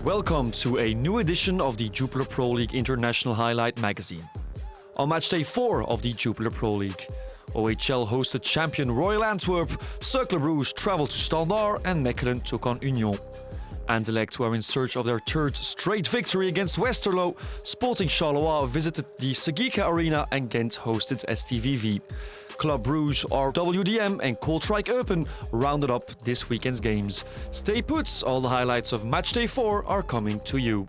Welcome to a new edition of the Jupiler Pro League International Highlight magazine. On matchday 4 of the Jupiler Pro League, OHL hosted champion Royal Antwerp, Cercle Brugge travelled to Standard and Mechelen took on Union. Anderlecht were in search of their third straight victory against Westerlo. Sporting Charleroi visited the Segika Arena and Gent hosted STVV. Club Brugge, RWDM and Kortrijk Eupen rounded up this weekend's games. Stay put, all the highlights of Matchday 4 are coming to you.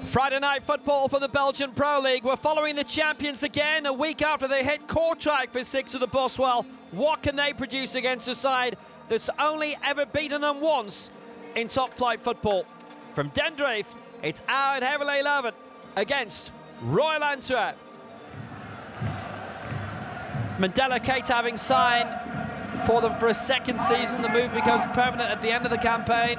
Friday night football for the Belgian Pro League. We're following the champions again a week after they hit Kortrijk for 6 of the Boswell. What can they produce against a side that's only ever beaten them once in top flight football? From Dendreef, it's Oud Heverlee Leuven against Royal Antwerp. Mandela Keita having signed for them for a second season. The move becomes permanent at the end of the campaign.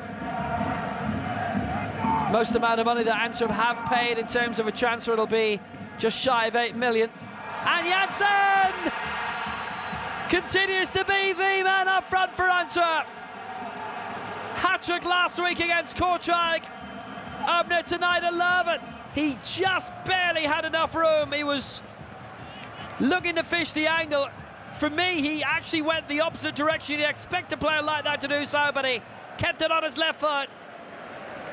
Most amount of money that Antwerp have paid in terms of a transfer, it'll be just shy of 8 million. And Janssen continues to be the man up front for Antwerp. Hat-trick last week against Kortrijk. Opener tonight at Leuven. He just barely had enough room. He was looking to fish the angle. For me, he actually went the opposite direction. You'd expect a player like that to do so, but he kept it on his left foot.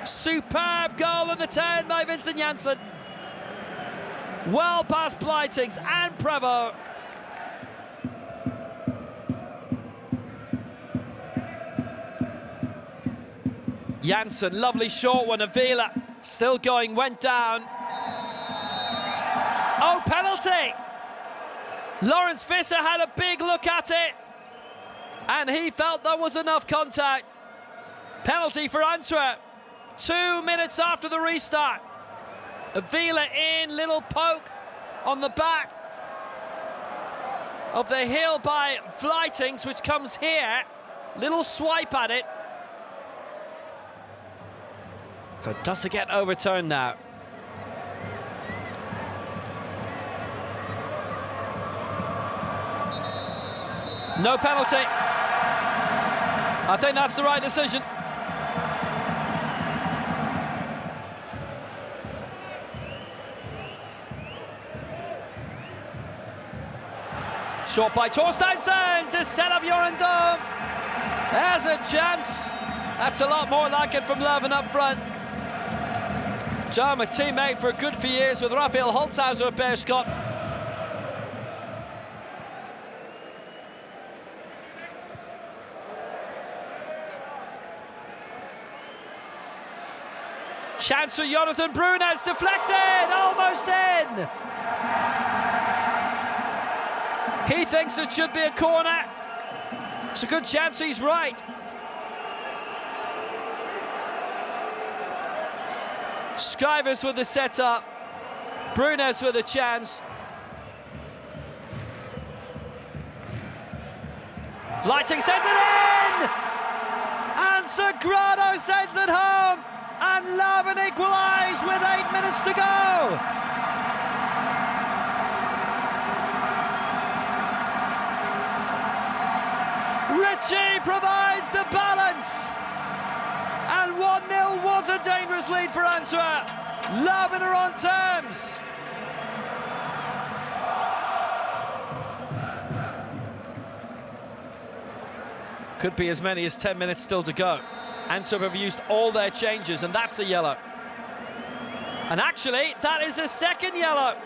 Superb goal in the turn by Vincent Janssen. Well past Blightings and Prevost. Janssen, lovely short one. Avila still going, went down. Oh, penalty! Lawrence Visser had a big look at it, and he felt there was enough contact. Penalty for Antwerp. 2 minutes after the restart. Avila in, little poke on the back of the heel by Vleitings, which comes here. Little swipe at it. So does it get overturned now? No penalty. I think that's the right decision. Shot by Torsteinsson to set up Jorendom. There's a chance. That's a lot more like it from Leuven up front. John, a teammate for a good few years with Raphael Holzhauser at Beerschot. Chance for Jonathan Brunes, deflected, almost in. He thinks it should be a corner. It's a good chance he's right. Scrivers with the setup. Brunes with a chance. Vleiting sends it in! And Sagrado sends it home! And Leuven equalise with 8 minutes to go! Ritchie provides the balance, and 1-0 was a dangerous lead for Antwerp. Leuven are on terms. Could be as many as 10 minutes still to go. Antwerp have used all their changes, and that's a yellow. And actually, that is a second yellow.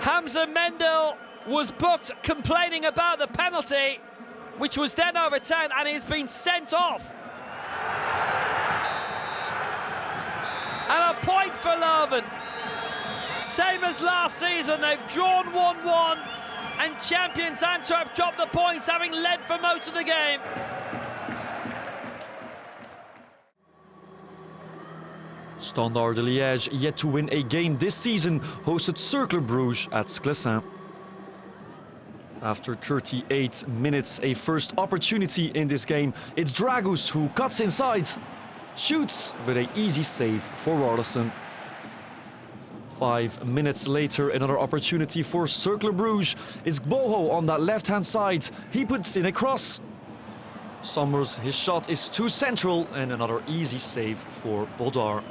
Hamza Mendel was booked complaining about the penalty, which was then overturned, and he's been sent off. And a point for Leuven. Same as last season, they've drawn 1-1, and champions Antwerp dropped the points, having led for most of the game. Standard de Liège, yet to win a game this season, hosted Cercle Brugge at Sclessin. After 38 minutes, a first opportunity in this game. It's Dragus who cuts inside, shoots with an easy save for Robertson. 5 minutes later, another opportunity for Cercle Bruges. It's Boho on that left-hand side. He puts in a cross. Sommers, his shot is too central, and another easy save for Bodar.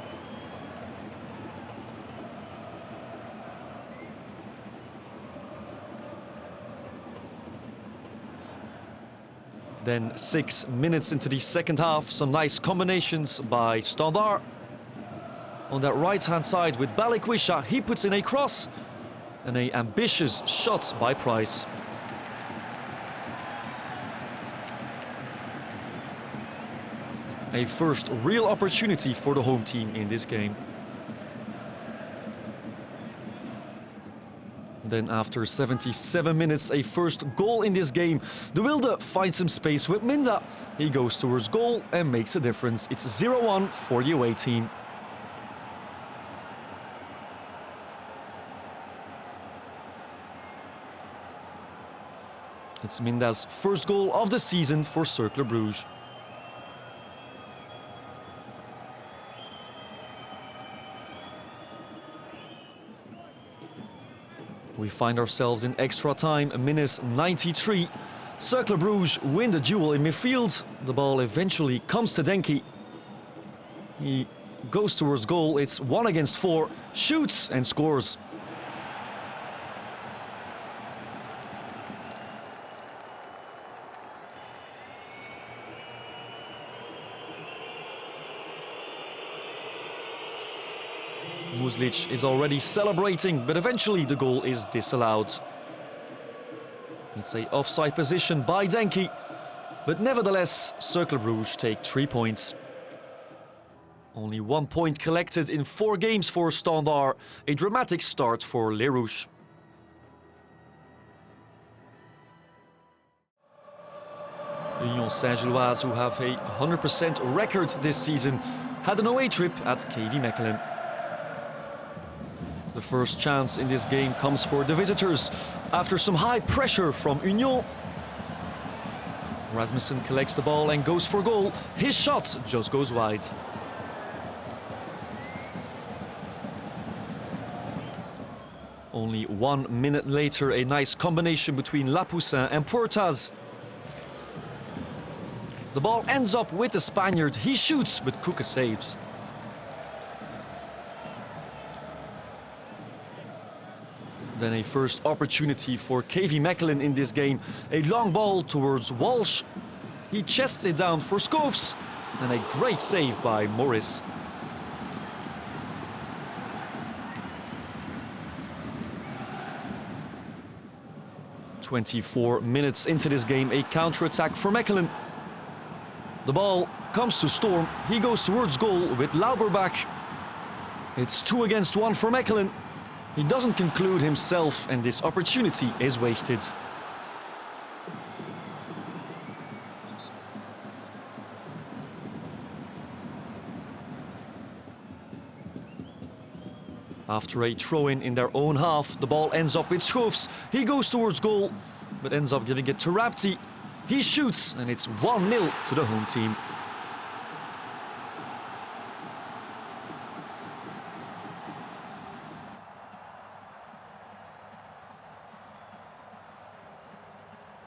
Then 6 minutes into the second half, some nice combinations by Standard. On that right-hand side with Balikwisha, he puts in a cross. And an ambitious shot by Price. A first real opportunity for the home team in this game. Then after 77 minutes, a first goal in this game. De Wilde finds some space with Minda. He goes towards goal and makes a difference. It's 0-1 for the away team. It's Minda's first goal of the season for Cercle Bruges. We find ourselves in extra time, minute 93. Cercle Bruges win the duel in midfield. The ball eventually comes to Denki. He goes towards goal. It's 1 against 4, shoots and scores. Muslic is already celebrating, but eventually the goal is disallowed. It's an offside position by Denki, but nevertheless, Cercle Bruges take 3 points. Only 1 point collected in 4 games for Standard, a dramatic start for Les Rouges. Union Saint-Gilloise, who have a 100% record this season, had an away trip at KV Mechelen. The first chance in this game comes for the visitors after some high pressure from Union. Rasmussen collects the ball and goes for goal. His shot just goes wide. Only 1 minute later, a nice combination between Lapoussin and Puertas. The ball ends up with the Spaniard. He shoots, but Kuke saves. Then a first opportunity for KV Mechelen in this game. A long ball towards Walsh. He chests it down for Schoofs. And a great save by Morris. "24 minutes into this game, a counter-attack for Mechelen. The ball comes to Storm. He goes towards goal with Lauberbach. It's 2 against 1 for Mechelen. He doesn't conclude himself, and this opportunity is wasted. After a throw-in in their own half, the ball ends up with Schoofs. He goes towards goal, but ends up giving it to Rapti. He shoots, and it's 1-0 to the home team.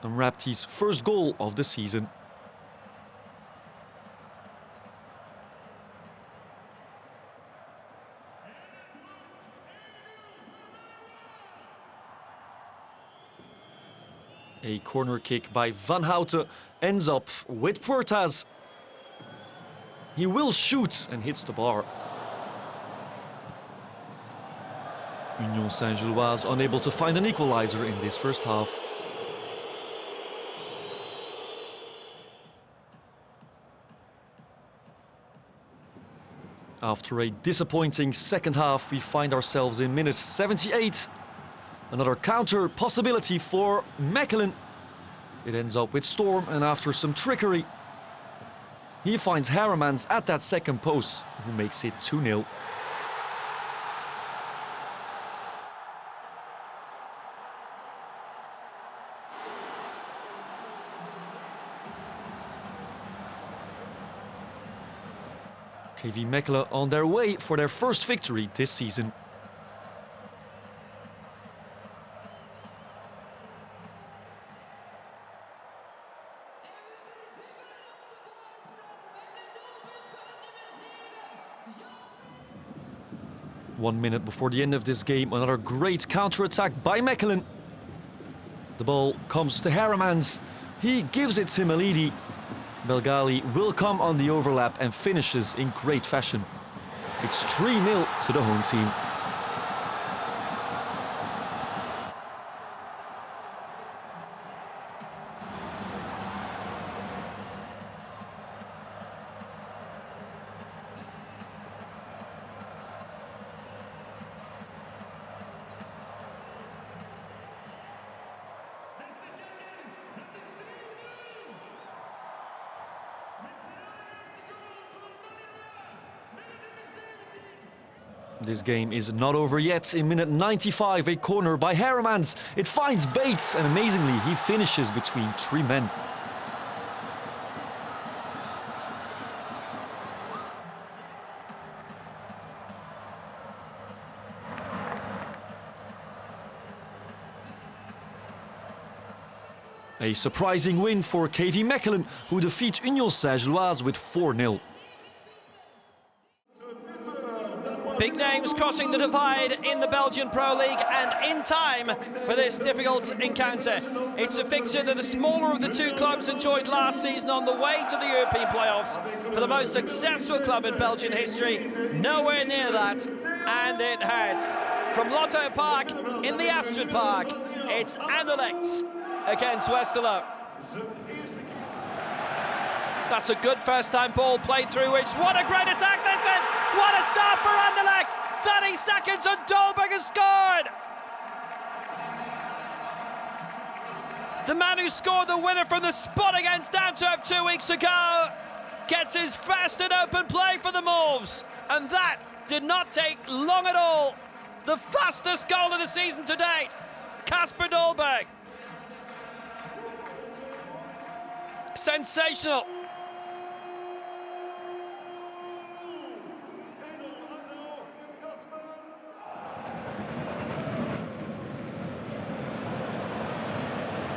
And Rapti's first goal of the season. A corner kick by Van Houten ends up with Puertas. He will shoot and hits the bar. Union Saint-Gilloise unable to find an equalizer in this first half. After a disappointing second half, we find ourselves in minute 78. Another counter possibility for Mechelen. It ends up with Storm, and after some trickery, he finds Haremans at that second post, who makes it 2-0. KV Mechelen on their way for their first victory this season. 1 minute before the end of this game, another great counter-attack by Mechelen. The ball comes to Heremans. He gives it to Melidi. Belgali will come on the overlap and finishes in great fashion. It's 3-0 to the home team. This game is not over yet. In minute 95, a corner by Heremans. It finds Bates, and amazingly, he finishes between 3 men. A surprising win for KV Mechelen, who defeat Union Saint-Gilloise with 4-0. Big names crossing the divide in the Belgian Pro League, and in time for this difficult encounter. It's a fixture that the smaller of the two clubs enjoyed last season on the way to the European playoffs for the most successful club in Belgian history. Nowhere near that, and it hurts. From Lotto Park in the Astrid Park, it's Anderlecht against Westerlo. That's a good first-time ball played through, which, what a great attack this is! What a start for Anderlecht! 30 seconds and Dolberg has scored! The man who scored the winner from the spot against Antwerp 2 weeks ago gets his first and open play for the Wolves. And that did not take long at all. The fastest goal of the season to date, Kasper Dolberg. Sensational.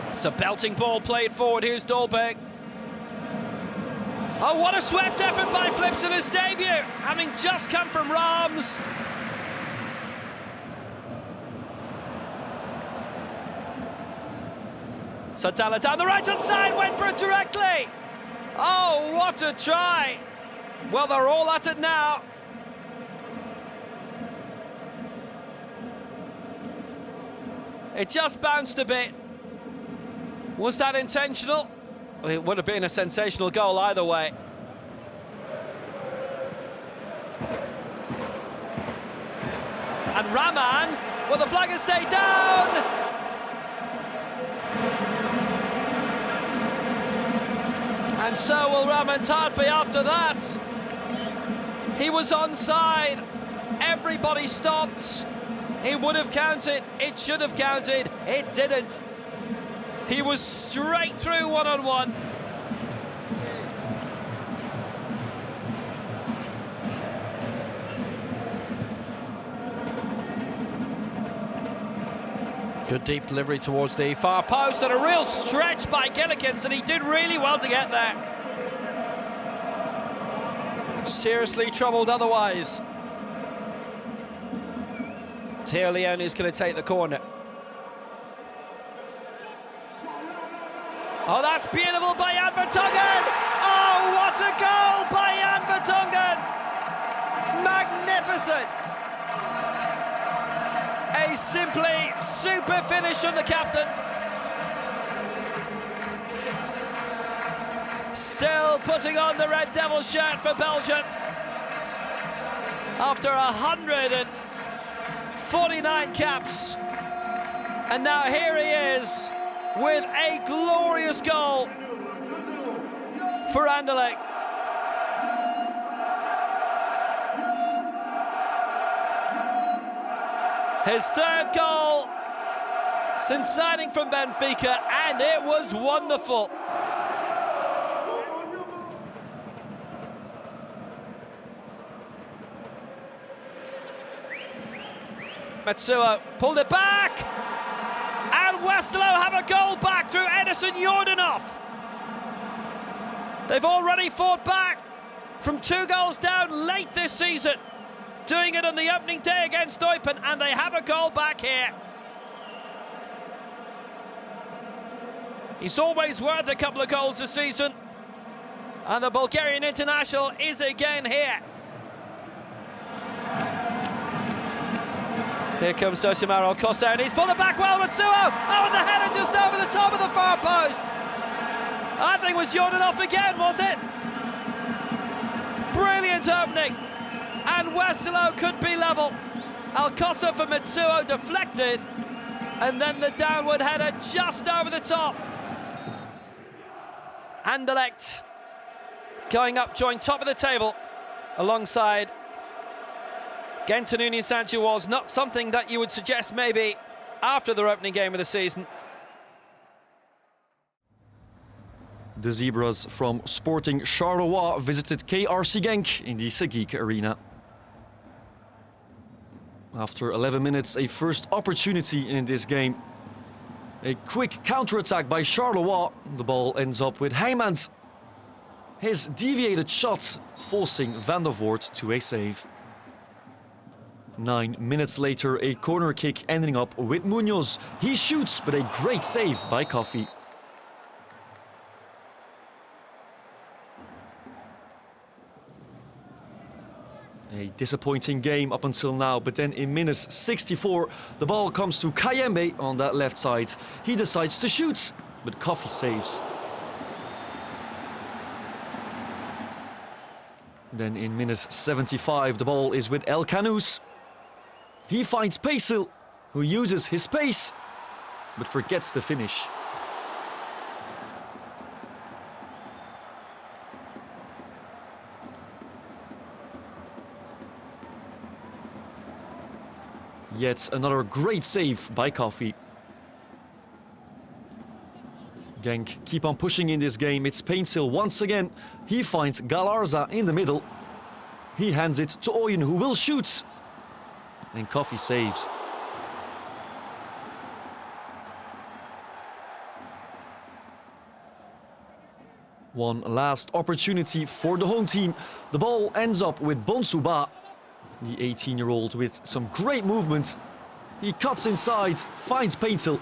It's a belting ball played forward. Here's Dolberg. Oh, what a swept effort by Flips in his debut, having just come from Rams. Satala down the right-hand side, went for it directly. Oh, what a try. Well, they're all at it now. It just bounced a bit. Was that intentional? It would have been a sensational goal either way. And Rahman, well, the flag has stayed down. And so will Rahman's heart be after that. He was onside. Everybody stopped. He would have counted. It should have counted. It didn't. He was straight through one-on-one. Good deep delivery towards the far post, and a real stretch by Gillikens, and he did really well to get there. Seriously troubled otherwise. Theo Leone is going to take the corner. Oh, that's beautiful by Jan Vertonghen! Oh, what a goal by Jan Vertonghen! Magnificent! A simply super finish from the captain. Still putting on the Red Devil shirt for Belgium. After 149 caps. And now here he is with a glorious goal for Anderlecht. His third goal since signing from Benfica, and it was wonderful. Matsuo pulled it back, and Westerlo have a goal back through Edison Jordanov. They've already fought back from 2 goals down late this season doing it on the opening day against Eupen, and they have a goal back here. He's always worth a couple of goals this season. And the Bulgarian international is again here. Here comes Josimar Kosa, and he's pulled it back well with Suo. Oh, and the header just over the top of the far post. I think it was Jordanov again, was it? Brilliant opening. And Westerlo could be level. Alcocer for Mitsuo deflected. And then the downward header just over the top. Anderlecht going up, joined top of the table alongside Gent and Union Saint-Gilloise. Not something that you would suggest maybe after their opening game of the season. The Zebras from Sporting Charleroi visited KRC Genk in the Segik Arena. After 11 minutes, a first opportunity in this game. A quick counter-attack by Charleroi. The ball ends up with Heijmans. His deviated shot forcing Van der Voort to a save. 9 minutes later, a corner kick ending up with Munoz. He shoots, but a great save by Coffey. A disappointing game up until now, but then in minute 64, the ball comes to Kayembe on that left side. He decides to shoot, but Coffey saves. Then in minute 75, the ball is with El Canous. He finds Paisil, who uses his pace, but forgets to finish. Yet another great save by Coffey. Genk keep on pushing in this game. It's Painsil once again. He finds Galarza in the middle. He hands it to Oyen, who will shoot. And Coffey saves. One last opportunity for the home team. The ball ends up with Bonsuba. The 18-year-old with some great movement. He cuts inside, finds Paintil.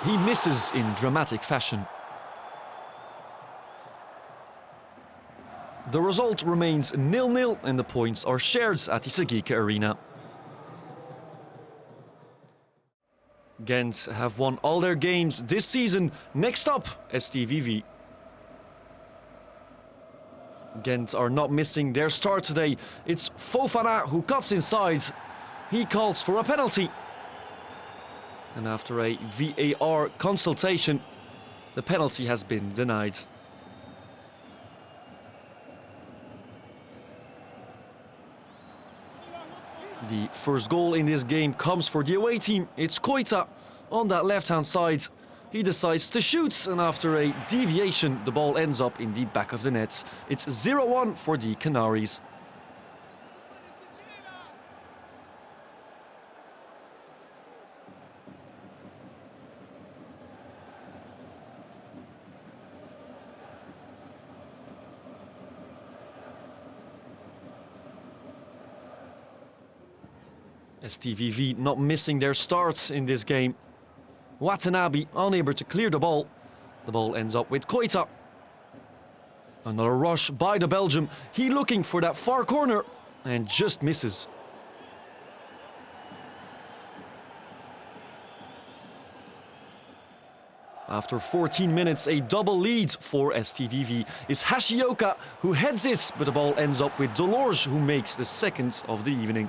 He misses in dramatic fashion. The result remains 0-0 and the points are shared at the Segik Arena. Gent have won all their games this season. Next up, STVV. Gent are not missing their start today. It's Fofana who cuts inside. He calls for a penalty. And after a VAR consultation, the penalty has been denied. The first goal in this game comes for the away team. It's Koita on that left-hand side. He decides to shoot, and after a deviation, the ball ends up in the back of the net. It's 0-1 for the Canaries. STVV not missing their starts in this game. Watanabe unable to clear the ball. The ball ends up with Koita. Another rush by the Belgium. He looking for that far corner and just misses. After 14 minutes, a double lead for STVV is Hashioka, who heads it, but the ball ends up with Delorge, who makes the second of the evening.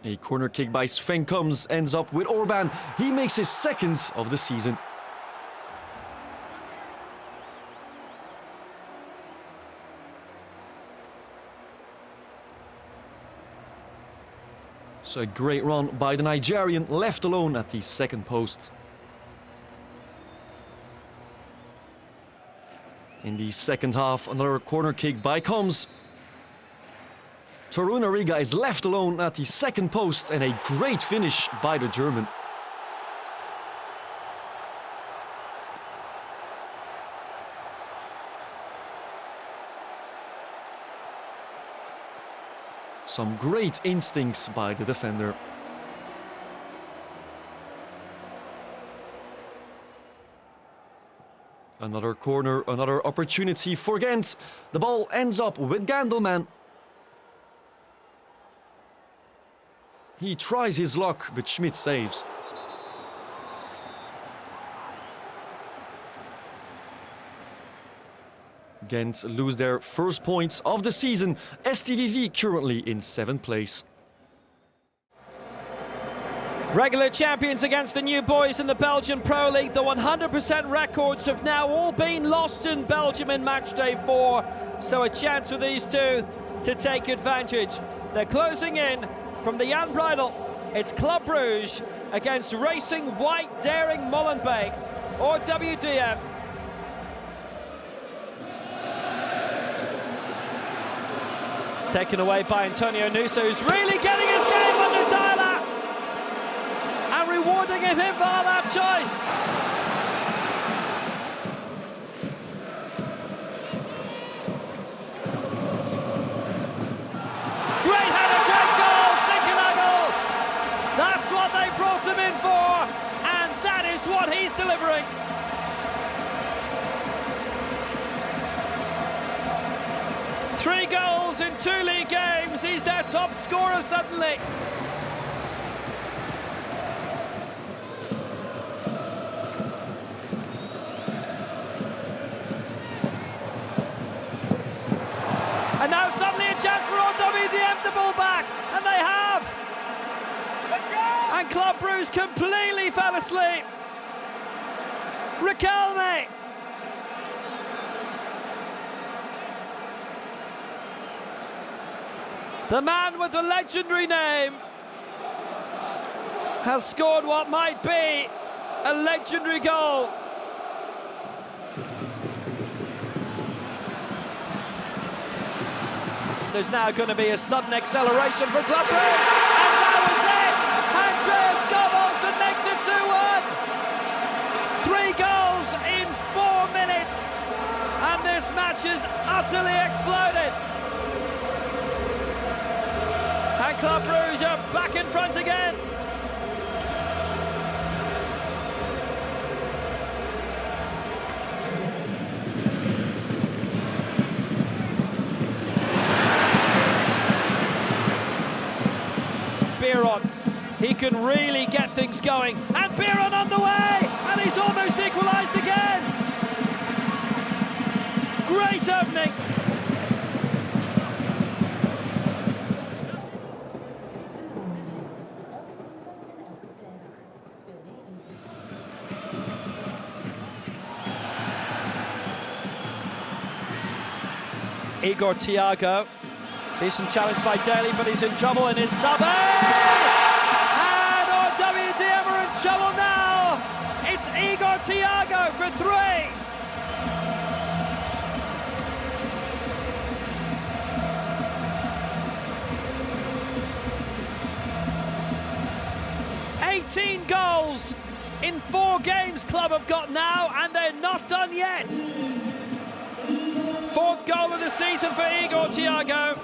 A corner kick by Sven comes, ends up with Orban. He makes his second of the season. So a great run by the Nigerian, left alone at the second post. In the second half, another corner kick by Combs. Torunariga is left alone at the second post, and a great finish by the German. Some great instincts by the defender. Another corner, another opportunity for Gent. The ball ends up with Gandelman. He tries his luck, but Schmidt saves. Gent lose their first points of the season. STVV currently in 7th place. Regular champions against the new boys in the Belgian Pro League. The 100% records have now all been lost in Belgium in matchday 4. So a chance for these two to take advantage. They're closing in from the Jan Breidel. It's Club Brugge against Racing White Daring Molenbeek, or RWDM. It's taken away by Antonio Nusa, who's really getting his game under dial-up and rewarding him for that choice. Great header, great goal, Sinkenagel. That's what they brought him in for, and that is what he's delivering. Three goals in 2 league games. He's their top scorer suddenly. And now suddenly a chance for RWDM to pull back, and they have. Let's go! And Club Brugge completely fell asleep. Riquelme. The man with the legendary name has scored what might be a legendary goal. There's now going to be a sudden acceleration for Club Brugge, and that was it! Andreas Skov-Olsen makes it 2-1. 3 goals in 4 minutes, and this match is utterly exploded. And Club Brugge are back in front again. Biron, he can really get things going. And Biron on the way! And he's almost equalised again! Great opening! Igor Thiago, decent challenge by Daly, but he's in trouble in his sub. And RWDM are in trouble now. It's Igor Thiago for 3. "18 goals in 4 games Club have got now, and they're not done yet. 4th goal of the season for Igor Thiago.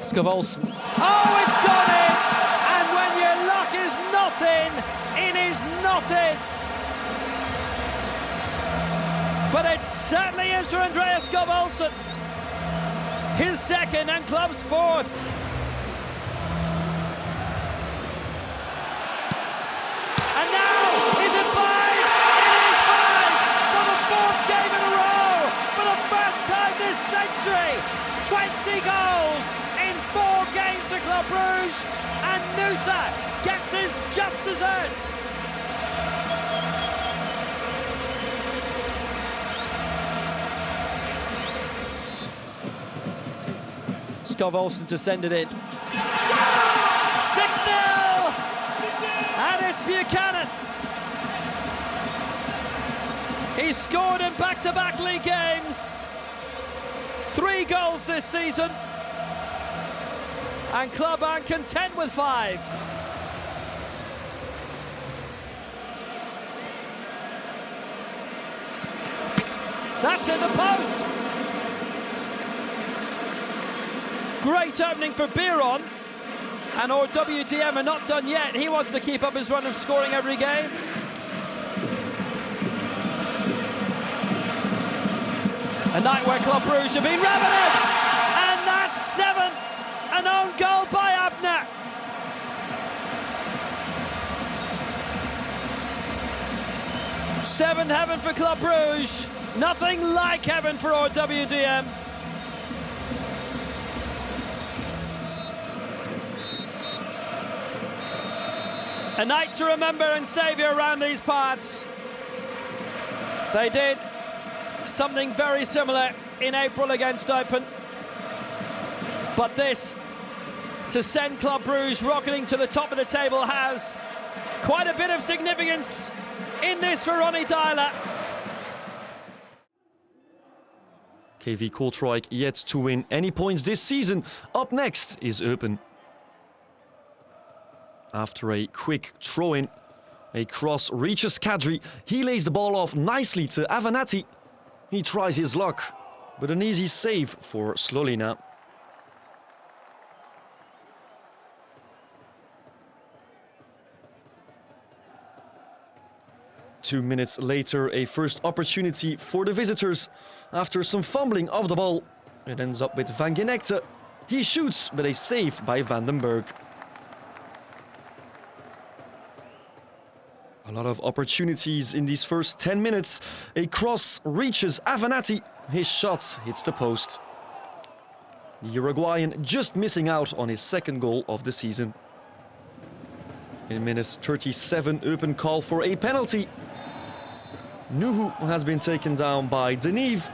Skov-Olsen. Oh, it's gone in! And when your luck is not in, it is not in. But it certainly is for Andreas Skov-Olsen. His 2nd and Club's 4th. And now, is it 5? It is 5 for the 4th game in a row. For the first time this century, 20 goals in 4 games to Club Brugge. And Nusa gets his just desserts. Skov-Olsen to send it in. 6-0! And it's Buchanan. He's scored in back-to-back league games. 3 goals this season. And club aren't content with 5. That's in the post. Great opening for Biron. And RWDM are not done yet. He wants to keep up his run of scoring every game. A night where Club Brugge have been ravenous. And that's 7. An own goal by Abner. Seventh heaven for Club Brugge. Nothing like heaven for RWDM. A night to remember and savour around these parts. They did something very similar in April against Eupen. But this, to send Club Brugge rocketing to the top of the table, has quite a bit of significance in this for Ronnie Dyler. KV Kortrijk yet to win any points this season. Up next is Eupen. After a quick throw-in, a cross reaches Kadri. He lays the ball off nicely to Avenatti. He tries his luck, but an easy save for Slolina. Two minutes later, a first opportunity for the visitors. After some fumbling of the ball, it ends up with Van Genekte. He shoots, but a save by Vandenberg. A lot of opportunities in these first 10 minutes. A cross reaches Avenatti. His shot hits the post. The Uruguayan just missing out on his second goal of the season. In minute 37, Eupen call for a penalty. Nuhu has been taken down by Deneve.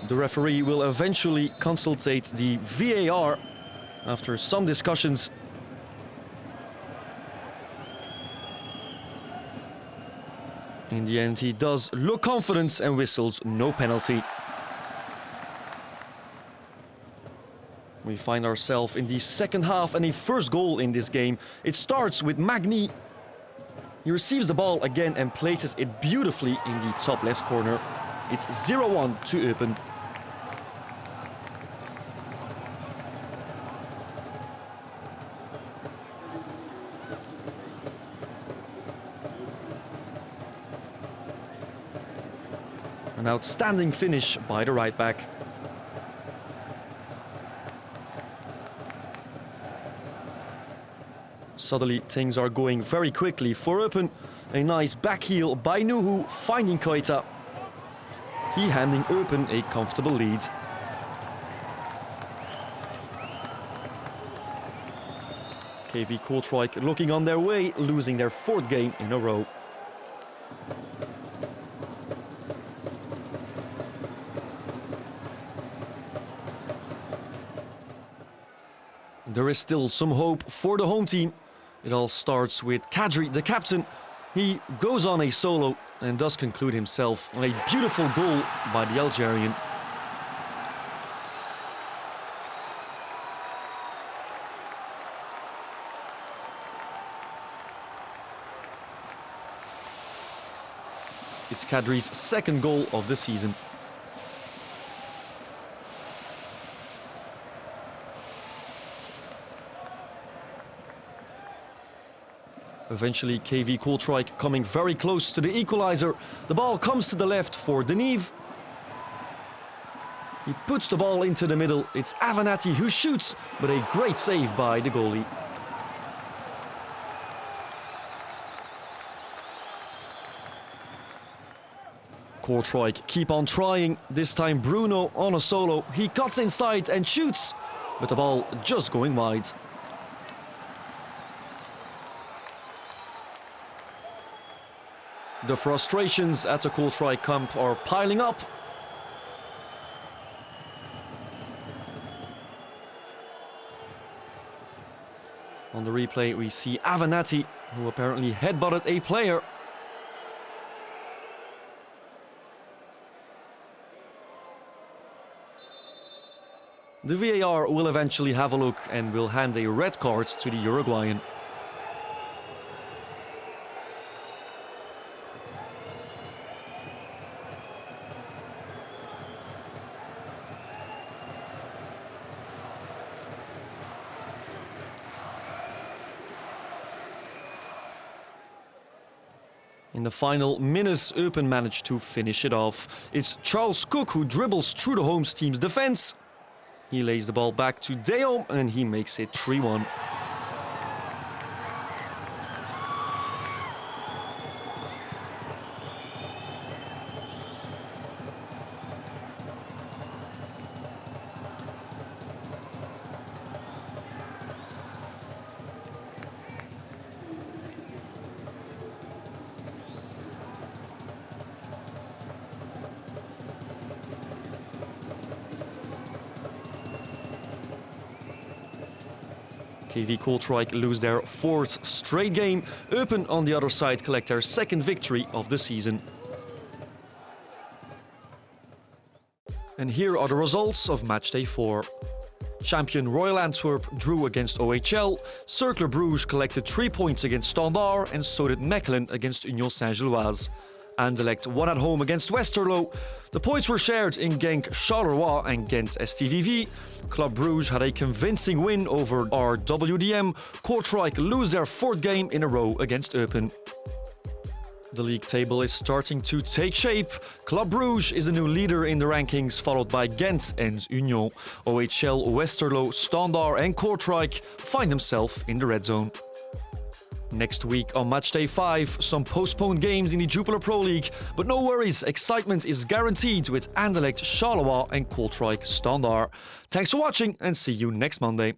The referee will eventually consultate the VAR after some discussions. In the end, he does look confident and whistles no penalty. We find ourselves in the second half and a first goal in this game. It starts with Magny. He receives the ball again and places it beautifully in the top left corner. It's 0-1 to Eupen. An outstanding finish by the right back. Suddenly things are going very quickly for Eupen. A nice back heel by Nuhu, finding Koita. He handing Eupen a comfortable lead. KV Kortrijk looking on their way, losing their 4th game in a row. There is still some hope for the home team. It all starts with Kadri, the captain. He goes on a solo and does conclude himself on a beautiful goal by the Algerian. It's Kadri's 2nd goal of the season. Eventually, KV Kortrijk coming very close to the equalizer. The ball comes to the left for Deneve. He puts the ball into the middle. It's Avenatti who shoots, but a great save by the goalie. Kortrijk keep on trying. This time Bruno on a solo. He cuts inside and shoots, but the ball just going wide. The frustrations at the Kortrijk camp are piling up. On the replay we see Avenatti, who apparently headbutted a player. The VAR will eventually have a look and will hand a red card to the Uruguayan. In the final minutes, Eupen managed to finish it off. It's Charles Cook who dribbles through the home team's defense. He lays the ball back to De Jong and he makes it 3-1. KV Kortrijk lose their 4th straight game. Eupen on the other side collect their 2nd victory of the season. And here are the results of matchday 4. Champion Royal Antwerp drew against OHL, Cercle Brugge collected 3 points against Standard and so did Mechelen against Union Saint-Gilloise. Anderlecht won at home against Westerlo. The points were shared in Genk, Charleroi and Gent STVV. Club Brugge had a convincing win over RWDM. Kortrijk lose their 4th game in a row against Eupen. The league table is starting to take shape. Club Brugge is the new leader in the rankings, followed by Gent and Union. OHL, Westerlo, Standard and Kortrijk find themselves in the red zone. Next week on Matchday 5, some postponed games in the Jupiler Pro League, but no worries, excitement is guaranteed with Anderlecht, Charleroi and Kortrijk Standard. Thanks for watching and see you next Monday.